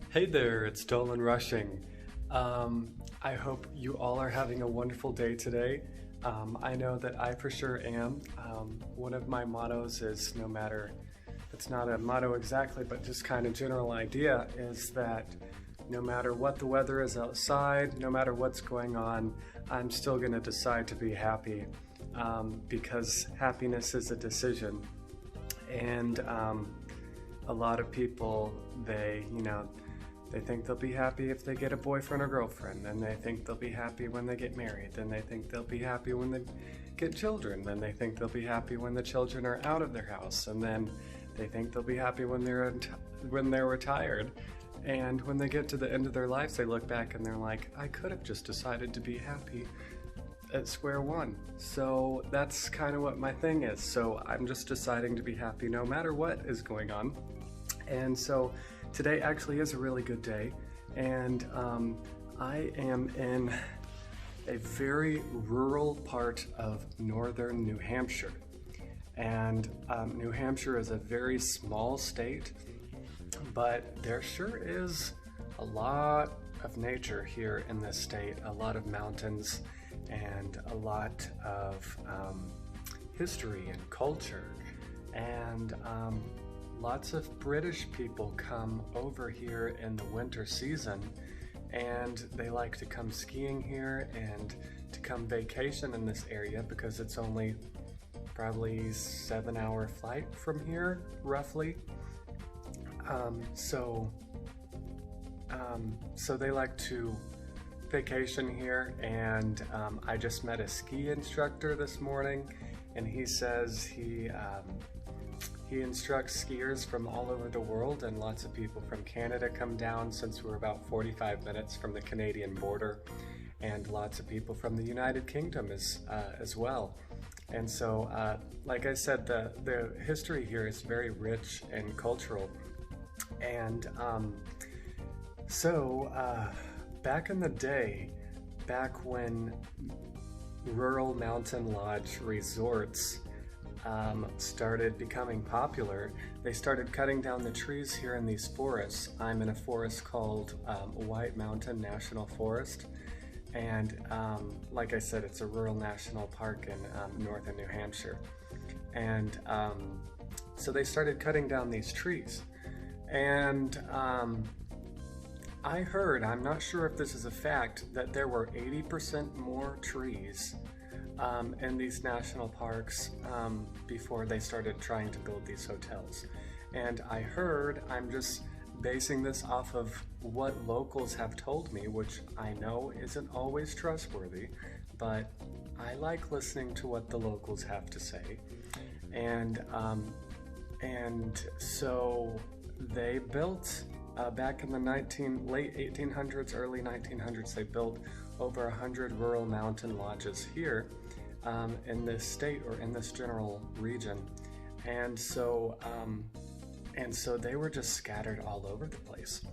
Hey there, it's Dolan Rushing. I hope you all are having a wonderful day today. I know that I for sure am. One of my mottos is no matter, it's not a motto exactly, but just kind of general idea is that no matter what the weather is outside, no matter what's going on, I'm still going to decide to be happy because happiness is a decision. And a lot of people, they think they'll be happy if they get a boyfriend or girlfriend, then they think they'll be happy when they get married, then they think they'll be happy when they get children, then they think they'll be happy when the children are out of their house, and then they think they'll be happy when they're retired. And when they get to the end of their lives, they look back and they're like, I could have just decided to be happy at square one. So that's kind of what my thing is. So I'm just deciding to be happy no matter what is going on. And so today actually is a really good day, and I am in a very rural part of Northern New Hampshire. And New Hampshire is a very small state, but there sure is a lot of nature here in this state, a lot of mountains and a lot of history and culture. And lots of British people come over here in the winter season, and they like to come skiing here and to come vacation in this area because it's only probably 7-hour flight from here, roughly. So they like to vacation here, and I just met a ski instructor this morning, and he says he instructs skiers from all over the world, and lots of people from Canada come down since we're about 45 minutes from the Canadian border, and lots of people from the United Kingdom as well. And so, like I said, the history here is very rich and cultural. And back in the day, back when rural mountain lodge resorts started becoming popular, they started cutting down the trees here in these forests. I'm in a forest called White Mountain National Forest, and like I said, it's a rural national park in northern New Hampshire. And so they started cutting down these trees, and I heard, I'm not sure if this is a fact, that there were 80% more trees in these national parks before they started trying to build these hotels. And I heard, I'm just basing this off of what locals have told me, which I know isn't always trustworthy, but I like listening to what the locals have to say. And so they built, back in the late 1800s, early 1900s, they built over 100 rural mountain lodges here in this state, or in this general region. And so they were just scattered all over the place.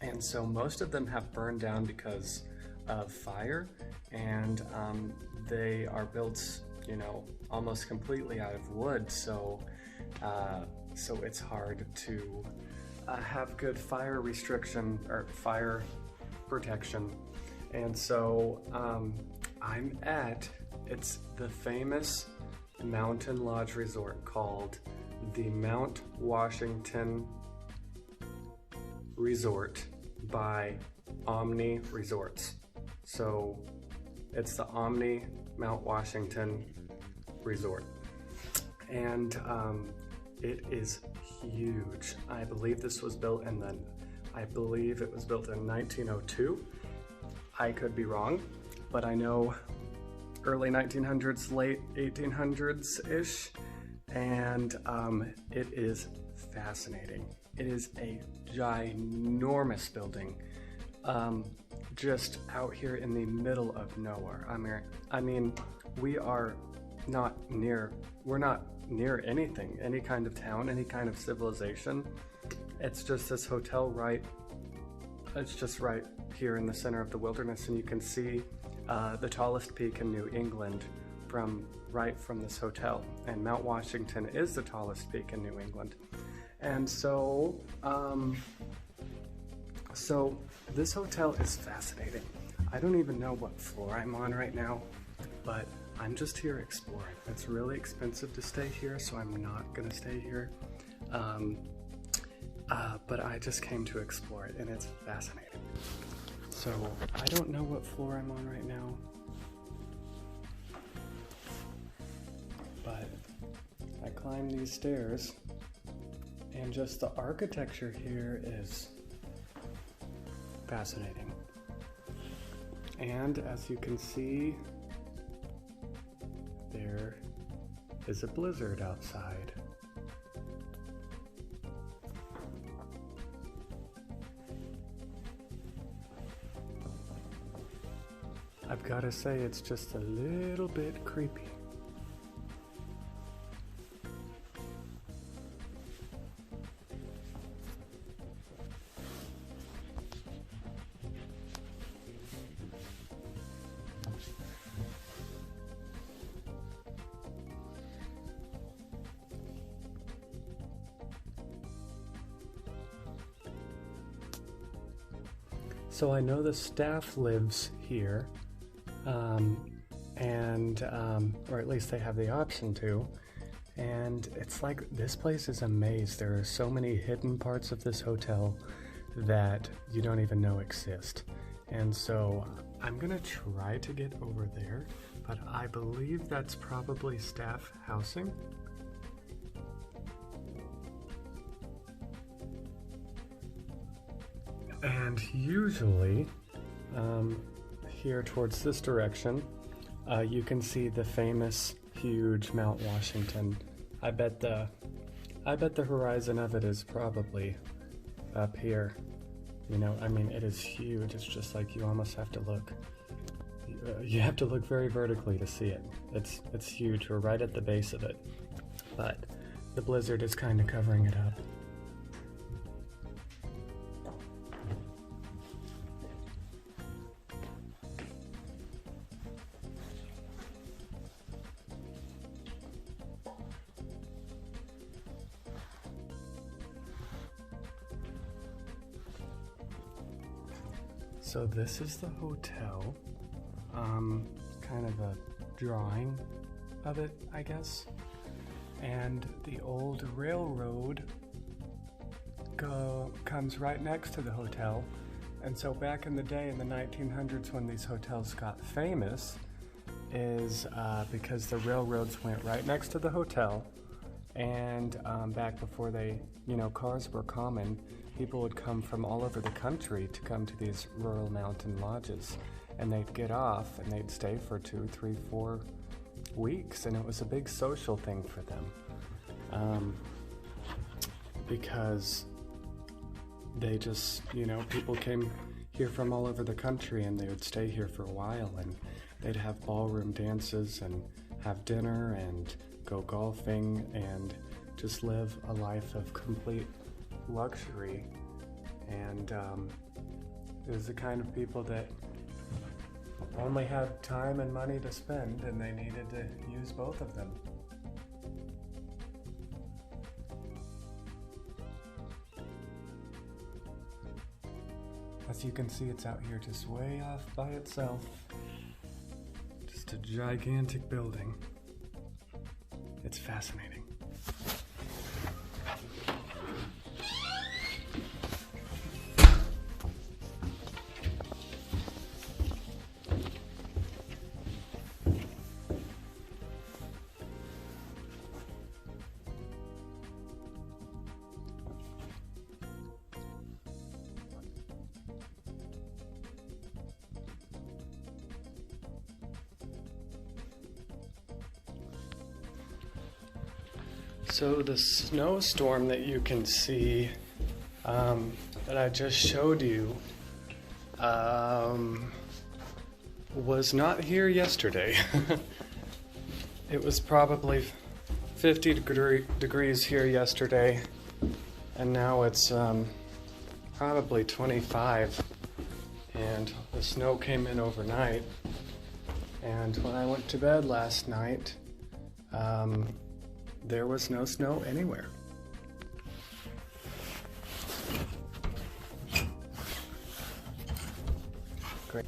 And so most of them have burned down because of fire, and they are built, almost completely out of wood. So it's hard to have good fire restriction or fire protection. And so it's the famous mountain lodge resort called the Mount Washington Resort by Omni Resorts. So it's the Omni Mount Washington Resort. And it is huge. I believe this was built in 1902. I could be wrong, but I know early 1900s, late 1800s-ish, and it is fascinating. It is a ginormous building, just out here in the middle of nowhere. I mean, we're not near anything, any kind of town, any kind of civilization. It's just this hotel it's just right here in the center of the wilderness, and you can see the tallest peak in New England right from this hotel. And Mount Washington is the tallest peak in New England. And so So this hotel is fascinating. I don't even know what floor I'm on right now, but I'm just here exploring. It's really expensive to stay here, so I'm not gonna stay here. But I just came to explore it, and it's fascinating. So I don't know what floor I'm on right now, but I climbed these stairs, and just the architecture here is fascinating. And as you can see, there is a blizzard outside. I've got to say, it's just a little bit creepy. So I know the staff lives here, or at least they have the option to, and it's like this place is a maze. There are so many hidden parts of this hotel that you don't even know exist. And so I'm gonna try to get over there, but I believe that's probably staff housing. And usually, here towards this direction, you can see the famous huge Mount Washington. I bet the horizon of it is probably up here. You know, I mean, it is huge. It's just like you almost have to look. You have to look very vertically to see it. It's huge. We're right at the base of it, but the blizzard is kind of covering it up. So this is the hotel, kind of a drawing of it, I guess. And the old railroad comes right next to the hotel. And so back in the day in the 1900s when these hotels got famous is because the railroads went right next to the hotel. And back before cars were common, people would come from all over the country to come to these rural mountain lodges, and they'd get off and they'd stay for 2, 3, 4 weeks, and it was a big social thing for them, because they just, people came here from all over the country, and they would stay here for a while, and they'd have ballroom dances and have dinner and go golfing and just live a life of complete luxury. And it was the kind of people that only had time and money to spend, and they needed to use both of them. As you can see, it's out here just way off by itself. Just a gigantic building. It's fascinating. So the snowstorm that you can see that I just showed you was not here yesterday. It was probably 50 degrees here yesterday, and now it's probably 25, and the snow came in overnight. And when I went to bed last night, there was no snow anywhere. Great.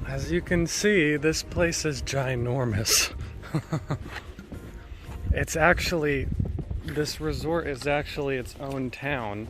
As you can see, this place is ginormous. It's actually, this resort is actually its own town.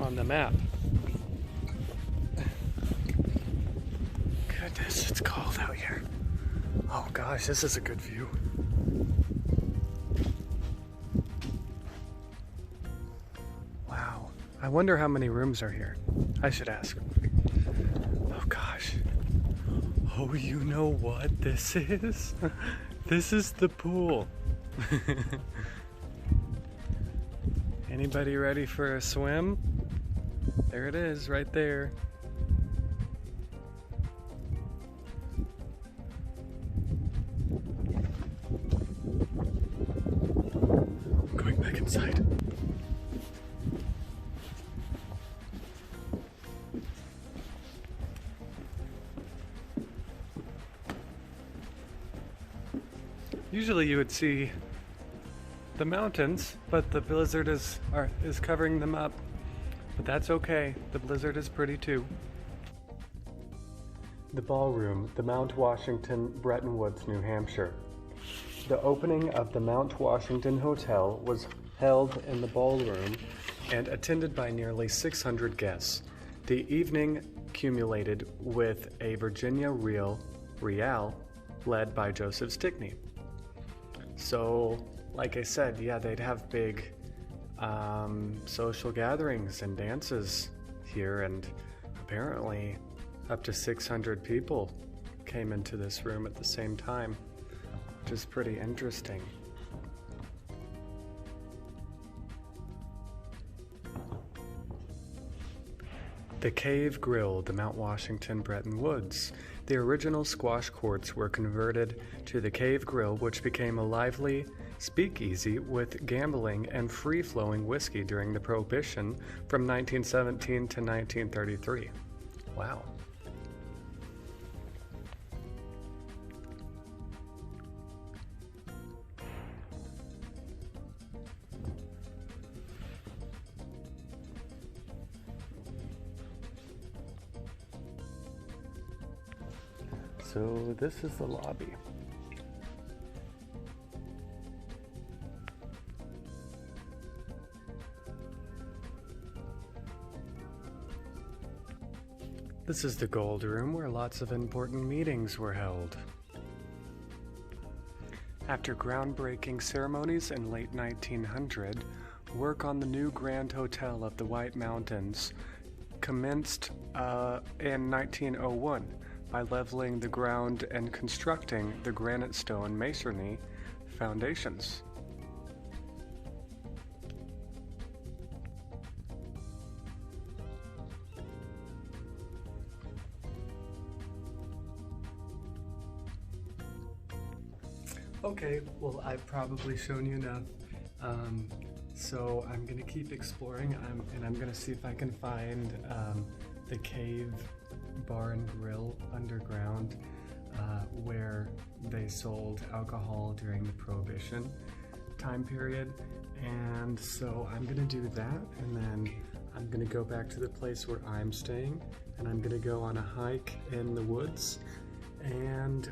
On the map. Goodness, it's cold out here. Oh gosh, this is a good view. I wonder how many rooms are here. I should ask. Oh gosh. Oh, you know what this is? This is the pool. Anybody ready for a swim? There it is, right there. I'm going back inside. Usually you would see the mountains, but the blizzard is covering them up. But that's okay, the blizzard is pretty too. The ballroom, the Mount Washington, Bretton Woods, New Hampshire. The opening of the Mount Washington Hotel was held in the ballroom and attended by nearly 600 guests. The evening culminated with a Virginia Real led by Joseph Stickney. So, like I said, yeah, they'd have big social gatherings and dances here, and apparently up to 600 people came into this room at the same time, which is pretty interesting. The Cave Grill, the Mount Washington, Bretton Woods. The original squash courts were converted to the Cave Grill, which became a lively speakeasy with gambling and free-flowing whiskey during the Prohibition from 1917 to 1933. Wow. So this is the lobby. This is the Gold Room, where lots of important meetings were held. After groundbreaking ceremonies in late 1900, work on the new Grand Hotel of the White Mountains commenced in 1901 by leveling the ground and constructing the granite stone masonry foundations. Okay, well, I've probably shown you enough. So I'm gonna keep exploring, and I'm gonna see if I can find the cave bar and grill underground where they sold alcohol during the Prohibition time period. And so I'm gonna do that, and then I'm gonna go back to the place where I'm staying, and I'm gonna go on a hike in the woods. And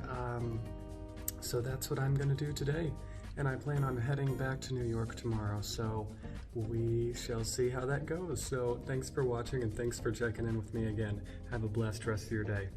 so that's what I'm gonna do today. And I plan on heading back to New York tomorrow, so we shall see how that goes. So thanks for watching, and thanks for checking in with me again. Have a blessed rest of your day.